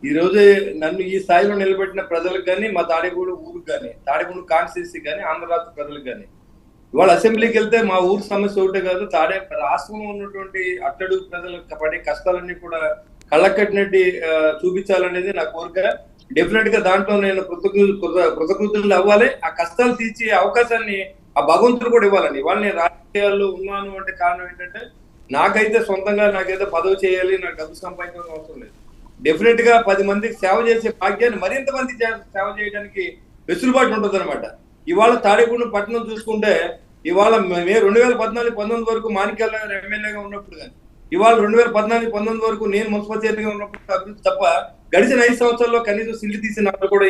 ఈ రోజు నన్ను ఈ స్థాయిలో నిలబెట్టిన ప్రజలకు కానీ, మా తాడేపూడి ఊరికి కానీ, తాడేపూడి కాన్స్టిట్యూన్సీ కానీ, ఆంధ్ర రాష్ట్ర ప్రజలకు కానీ, ఇవాళ అసెంబ్లీకి వెళ్తే మా ఊరు సమస్య ఒకటే కాదు, రాష్ట్రంలో ఉన్నటువంటి అట్టడుగు ప్రజలకు పడే కష్టాలన్నీ కూడా కళ్ళకు కట్టినట్టు చూపించాలనేది నా కోరిక. డెఫినెట్ గా దాంట్లో నేను కృతజ్ఞతలు అవ్వాలి. ఆ కష్టాలు తీర్చే అవకాశాన్ని ఆ భగవంతుడు కూడా ఇవ్వాలని. ఇవాళ నేను రాజకీయాల్లో ఉన్నాను అంటే కారణం ఏంటంటే, నాకైతే సొంతంగా నాకైతే పదవి చేయాలి, నాకు డబ్బు సంపాదించాల్సిన అవసరం లేదు. డెఫినెట్ గా 10 మందికి సేవ చేసే భాగ్యాన్ని మరింత మంది సేవ చేయడానికి వెసులుబాటు ఉంటుంది అనమాట. ఇవాళ తాడేపూడి పట్టణం చూసుకుంటే, ఇవాళ 2014-19 వరకు మాణిక్యాల గారు ఎమ్మెల్యేగా ఉన్నప్పుడు కానీ, ఇవాళ 2014-19 వరకు నేను మున్సిపల్ చైర్మన్గా ఉన్నప్పుడు అభివృద్ధి తప్ప గడిచిన 5 సంవత్సరాల్లో కనీసం సిల్లు తీసిన కూడా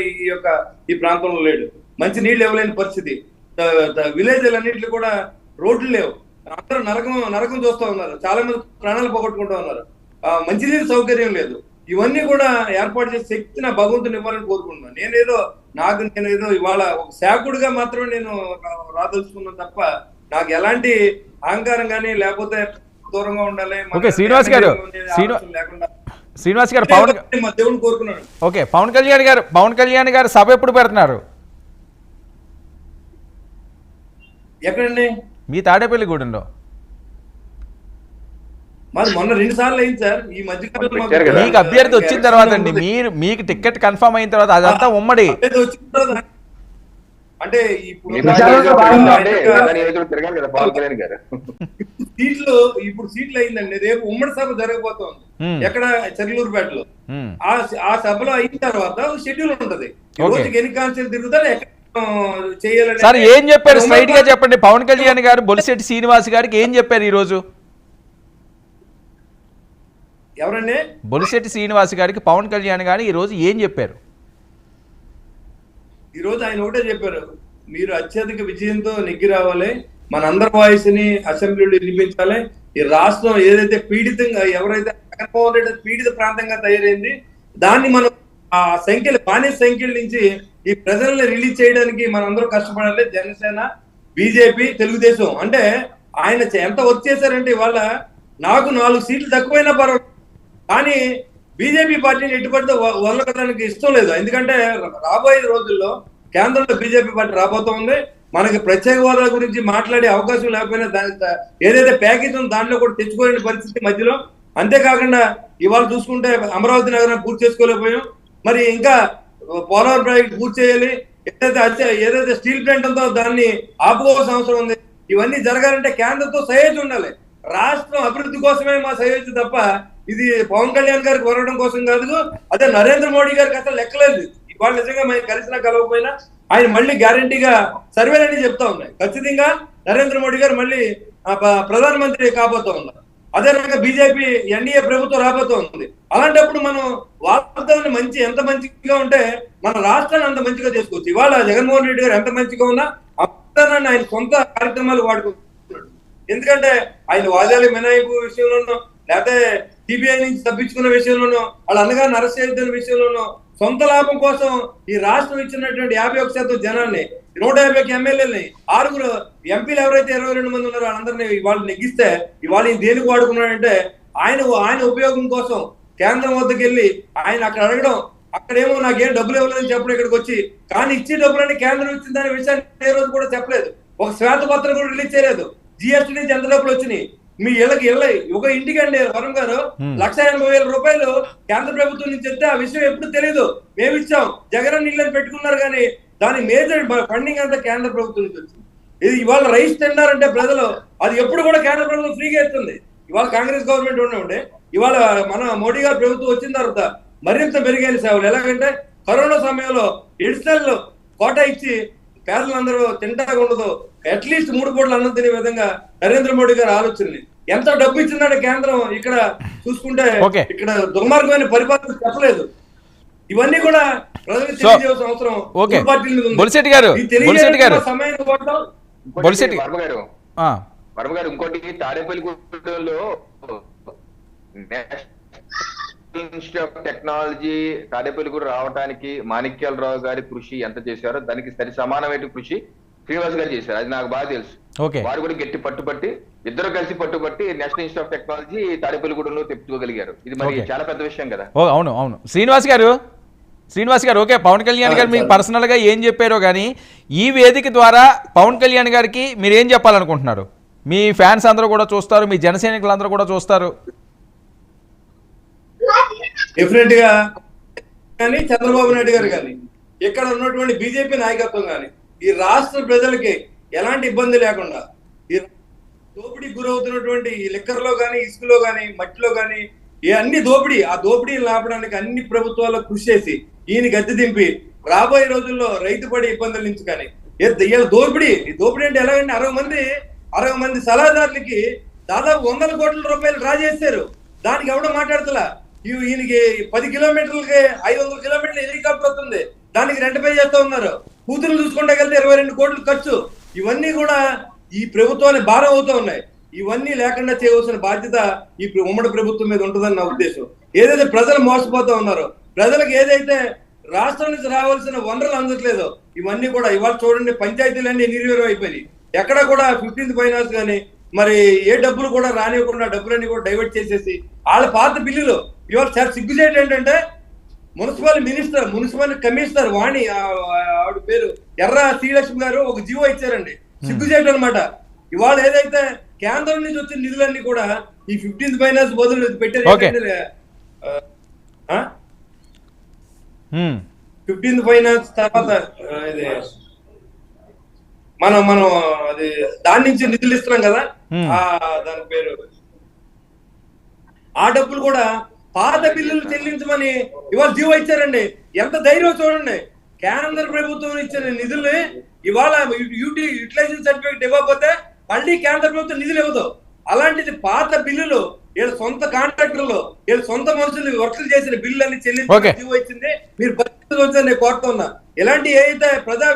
ఈ ప్రాంతంలో లేడు. మంచి నీళ్లు ఇవ్వలేని పరిస్థితి. విలేజ్ అన్నింటిలో కూడా రోడ్లు లేవు. అందరూ నరకం చూస్తూ ఉన్నారు. చాలా మంది ప్రాణాలు పోగొట్టుకుంటూ ఉన్నారు. మంచినీరు సౌకర్యం లేదు. ఇవన్నీ కూడా ఏర్పాటు చేసే శక్తి నా భగవంతుని ఇవ్వాలని కోరుకుంటున్నాను. నేనేదో ఇవాళ ఒక శాఖుడిగా మాత్రమే నేను రాదలుచుకున్నాను తప్ప, నాకు ఎలాంటి అహంకారం కానీ లేకపోతే దూరంగా ఉండాలి శ్రీనివాస్ గారు దేవుని కోరుకున్నాను. ఓకే, పవన్ కళ్యాణ్ గారు సభ ఎప్పుడు పెడుతున్నారు? ఎక్కడండి? మీ తాడేపల్లిగూడెంలో. మరి మొన్న 2 సార్లు అయింది సార్. ఈ మధ్యకాలంలో మీకు అభ్యర్థి వచ్చిన తర్వాత అండి, మీకు టికెట్ కన్ఫర్మ్ అయిన తర్వాత అదంతా ఉమ్మడి అంటే ఇప్పుడు సీట్లు అయిందండి. రేపు ఉమ్మడి సభ జరగబోతోంది ఎక్కడ, చర్లూరుపేటలో. ఆ సభలో అయిన తర్వాత షెడ్యూల్ ఉంటది. రోజుకి ఎన్ని కాన్స్టిట్యూన్సీలు తిరుగుతారు, ఎక్కడ చేయాలని. సార్ ఏం చెప్పారు స్ట్రైట్ గా చెప్పండి. పవన్ కళ్యాణ్ గారు బొలిశెట్టి శ్రీనివాస్ గారికి ఏం చెప్పారు ఈ రోజు? ఎవరండి? బొలిశెట్టి శ్రీనివాస్ గారికి పవన్ కళ్యాణ్ గారు ఈ రోజు ఏం చెప్పారు? ఈ రోజు ఆయన ఒకటే చెప్పారు, మీరు అత్యధిక విజయంతో నెగ్గి రావాలి, మనందరి వాయిస్ని అసెంబ్లీలో వినిపించాలి. ఈ రాష్ట్రం ఏదైతే పీడితంగా, ఎవరైతే జగన్మోహన్ రెడ్డి పీడిత ప్రాంతంగా తయారైంది, దాన్ని మనం ఆ సంఖ్యలు, బానిస సంఖ్యల నుంచి ఈ ప్రజల్ని రిలీజ్ చేయడానికి మనందరం కష్టపడాలి. జనసేన, బీజేపీ, తెలుగుదేశం. అంటే ఆయన ఎంత వర్క్ చేశారంటే, ఇవాళ నాకు 4 సీట్లు తక్కువైనా పర్వాలేదు, కానీ బీజేపీ పార్టీని ఎట్టుబడితో వదలకడానికి ఇష్టం లేదు. ఎందుకంటే రాబోయే రోజుల్లో కేంద్రంలో బీజేపీ పార్టీ రాబోతోంది. మనకి ప్రత్యేక హోదా గురించి మాట్లాడే అవకాశం లేకపోయినా ఏదైతే ప్యాకేజ్ ఉందో దాంట్లో కూడా తెచ్చుకోలేని పరిస్థితి మధ్యలో. అంతేకాకుండా ఇవాళ చూసుకుంటే అమరావతి నగరం పూర్తి చేసుకోలేకపోయాం. మరి ఇంకా పోలవరం ప్రాజెక్ట్ పూర్తి చేయాలి. ఏదైతే స్టీల్ ప్లాంట్ ఉందో దాన్ని ఆపుకోవాల్సిన అవసరం ఉంది. ఇవన్నీ జరగాలంటే కేంద్రంతో సహయోగం ఉండాలి. రాష్ట్రం అభివృద్ధి కోసమే మా సహయోగం తప్ప ఇది పవన్ కళ్యాణ్ గారికి కొరగడం కోసం కాదు. అదే నరేంద్ర మోడీ గారికి అసలు లెక్కలేదు. ఇవాళ నిజంగా మేము కలిసినా కలవకపోయినా ఆయన మళ్ళీ గ్యారంటీగా సర్వేలన్నీ చెప్తా ఉన్నాయి. ఖచ్చితంగా నరేంద్ర మోడీ గారు మళ్ళీ ప్రధానమంత్రి కాబోతూ ఉన్నారు. అదే రకంగా బీజేపీ ఎన్డీఏ ప్రభుత్వం రాబోతూ ఉంది. అలాంటప్పుడు మనం వాతావరణం ఎంత మంచిగా ఉంటే మన రాష్ట్రాన్ని అంత మంచిగా చేసుకోవచ్చు. ఇవాళ జగన్మోహన్ రెడ్డి గారు ఎంత మంచిగా ఉన్నా అర్థాన్ని ఆయన సొంత కార్యక్రమాలు వాడుకుంటున్నాడు. ఎందుకంటే ఆయన వాదాల మినహాయింపు విషయంలోనూ, లేకపోతే సిబిఐ నుంచి తప్పించుకున్న విషయంలోనూ, వాళ్ళ అన్నగారిని అరెస్ట్ చేస్తున్న విషయంలోనూ, సొంత లాభం కోసం ఈ రాష్ట్రం ఇచ్చినటువంటి 51% జనాన్ని, 150 ఎమ్మెల్యేలని, 6 ఎంపీలు ఎవరైతే 22 మంది ఉన్నారో వాళ్ళందరినీ వాళ్ళు నెగ్గిస్తే ఇవాళ దేనికి వాడుకున్నాడంటే ఆయన ఉపయోగం కోసం కేంద్రం వద్దకు వెళ్ళి ఆయన అక్కడ అడగడం, అక్కడేమో నాకేం డబ్బులు ఇవ్వలేదని చెప్పడం, ఇక్కడికి వచ్చి కానీ ఇచ్చే డబ్బులన్నీ కేంద్రం ఇచ్చిన దాని విషయాన్ని ఏ రోజు కూడా చెప్పలేదు. ఒక శ్వేతపత్రం కూడా రిలీజ్ చేయలేదు. జిఎస్టీ నుంచి ఎంత డబ్బులు వచ్చినాయి, మీ ఇళ్ళకి ఒక ఇంటికి అండి వరం గారు 1,80,000 రూపాయలు కేంద్ర ప్రభుత్వం నుంచి చెప్తే ఆ విషయం ఎప్పుడు తెలియదు. మేము ఇచ్చాం, జగన్ ఇళ్ళని పెట్టుకున్నారు, కానీ దాని మేజర్ ఫండింగ్ అంతా కేంద్ర ప్రభుత్వం నుంచి వచ్చింది. ఇది ఇవాళ రైస్ తిన్నారంటే ప్రజలు, అది ఎప్పుడు కూడా కేంద్ర ప్రభుత్వం ఫ్రీగా ఇస్తుంది. ఇవాళ కాంగ్రెస్ గవర్నమెంట్ ఉండే ఇవాళ మన మోడీ గారు ప్రభుత్వం వచ్చిన తర్వాత మరింత మెరుగైన సేవలు. ఎలాగంటే కరోనా సమయంలో ఎడిషనల్ కోటా ఇచ్చి పేదలందరూ తింటాగా ఉండదు, అట్లీస్ట్ 3 పూటలు అన్నం తినే విధంగా నరేంద్ర మోడీ గారు ఆలోచనని ఎంత డబ్బు ఇచ్చిందంటే కేంద్రం ఇక్కడ చూసుకుంటే ఇక్కడ దుర్మార్గమైన పరిపాలన చెప్పలేదు. ఇవన్నీ కూడా ప్రజలకు తెలియజేయాల్సిన అవసరం పార్టీల మీద ఉంది. సమయం వర్మ గారు ఇంకోటి, తాడేపల్లిగూడెంలో ఇన్స్టిట్యూట్ ఆఫ్ టెక్నాలజీ తాడేపల్లిగూడెం రావడానికి మాణిక్యాలరావు గారి కృషి ఎంత చేశారో దానికి సరి సమానమైన కృషి శ్రీనివాస్ గారు చేశారు, అది నాకు బాగా తెలుసు. ఓకే. వారు కూడా గట్టి పట్టుబట్టి ఇద్దరు కలిసి పట్టుబట్టి నేషనల్ ఇన్స్టిట్యూట్ ఆఫ్ టెక్నాలజీ తాడేపల్లిగూడెంలో తెచ్చుకోగలిగారు. ఇది మరి ఓకే. చాలా పెద్ద విషయం కదా. ఓ అవును అవును. శ్రీనివాస్ గారు ఓకే, పవన్ కళ్యాణ్ గారు మీకు పర్సనల్గా ఏం చెప్పారో కానీ ఈ వేదిక ద్వారా పవన్ కళ్యాణ్ గారికి మీరు ఏం చెప్పాలనుకుంటున్నారు? మీ ఫ్యాన్స్ అందరూ కూడా చూస్తారు, మీ జన సైనికులందరూ కూడా చూస్తారు. డెఫినెట్ గా కానీ చంద్రబాబు నాయుడు గారు కానీ ఇక్కడ ఉన్నటువంటి బీజేపీ నాయకత్వం కానీ ఈ రాష్ట్ర ప్రజలకి ఎలాంటి ఇబ్బంది లేకుండా ఈ దోపిడీ గురవుతున్నటువంటి ఈ లిక్కర్లో కానీ ఇసుకలో కానీ మట్టిలో కానీ ఈ అన్ని ఆ దోపిడీని లాపడానికి అన్ని ప్రభుత్వాలు కృషి చేసి ఈయన గద్దె దింపి రాబోయే రోజుల్లో రైతు పడే ఇబ్బందుల నుంచి కానీ దోపిడీ అంటే ఎలాగంటే 60 మంది సలహాదారులకి దాదాపు 100 కోట్ల రూపాయలు డ్రా చేశారు. దానికి ఎవడో మాట్లాడతలా. ఈయనకి 10 కిలోమీటర్లకి 500 కిలోమీటర్లు హెలికాప్టర్ వస్తుంది, దానికి రెంట్ పే చేస్తా ఉన్నారు. కూతురు చూసుకుంటే వెళ్తే 22 కోట్లు ఖర్చు. ఇవన్నీ కూడా ఈ ప్రభుత్వానికి భారం అవుతూ ఉన్నాయి. ఇవన్నీ లేకుండా చేయవలసిన బాధ్యత ఈ ఉమ్మడి ప్రభుత్వం మీద ఉంటుందని నా ఉద్దేశం. ఏదైతే ప్రజలు మోసపోతూ ఉన్నారో, ప్రజలకు ఏదైతే రాష్ట్రం నుంచి రావాల్సిన వనరులు అందట్లేదో ఇవన్నీ కూడా ఇవాళ చూడండి, పంచాయతీలన్నీ నిర్వీర్యం అయిపోయినాయి. ఎక్కడ కూడా 15th ఫైనాన్స్ కానీ మరి ఏ డబ్బులు కూడా రానివ్వకుండా డబ్బులన్నీ కూడా డైవర్ట్ చేసేసి వాళ్ళ పాత బిల్లులు ఇవాళ చాలా సిగ్గుచేటు ఏంటంటే మున్సిపల్ కమిషనర్ వాణి ఆవిడ పేరు ఎర్ర శ్రీలక్ష్మి గారు ఒక జీవో ఇచ్చారండి. సిగ్గుచేటు అనమాట. ఇవాళ ఏదైతే కేంద్రం నుంచి వచ్చిన నిధులన్నీ కూడా ఈ 15th ఫైనాన్స్ బదులు పెట్టారు. 15th ఫైనాన్స్ తర్వాత ఇది మనం అది దాని నుంచి నిధులు ఇస్తున్నాం కదా, దాని పేరు ఆ డబ్బులు కూడా పాత బిల్లులు చెల్లించమని ఇవాళ జీవో ఇచ్చారండి. ఎంత ధైర్యం చూడండి. కేంద్ర ప్రభుత్వం ఇచ్చిన నిధుల్ని ఇవాళ యూటిలైజేషన్ సర్టిఫికేట్ ఇవ్వకపోతే మళ్ళీ కేంద్ర ప్రభుత్వం నిధులు ఇవ్వదు. అలాంటిది పాత బిల్లులు వీళ్ళ సొంత కాంట్రాక్టర్లు వీళ్ళ సొంత మనుషులు వర్కులు చేసిన బిల్లు అన్ని చెల్లించి జీవో ఇచ్చింది. మీరు పరిస్థితి నేను కోరుతున్నా. ఇలాంటి ఏదైతే ప్రజా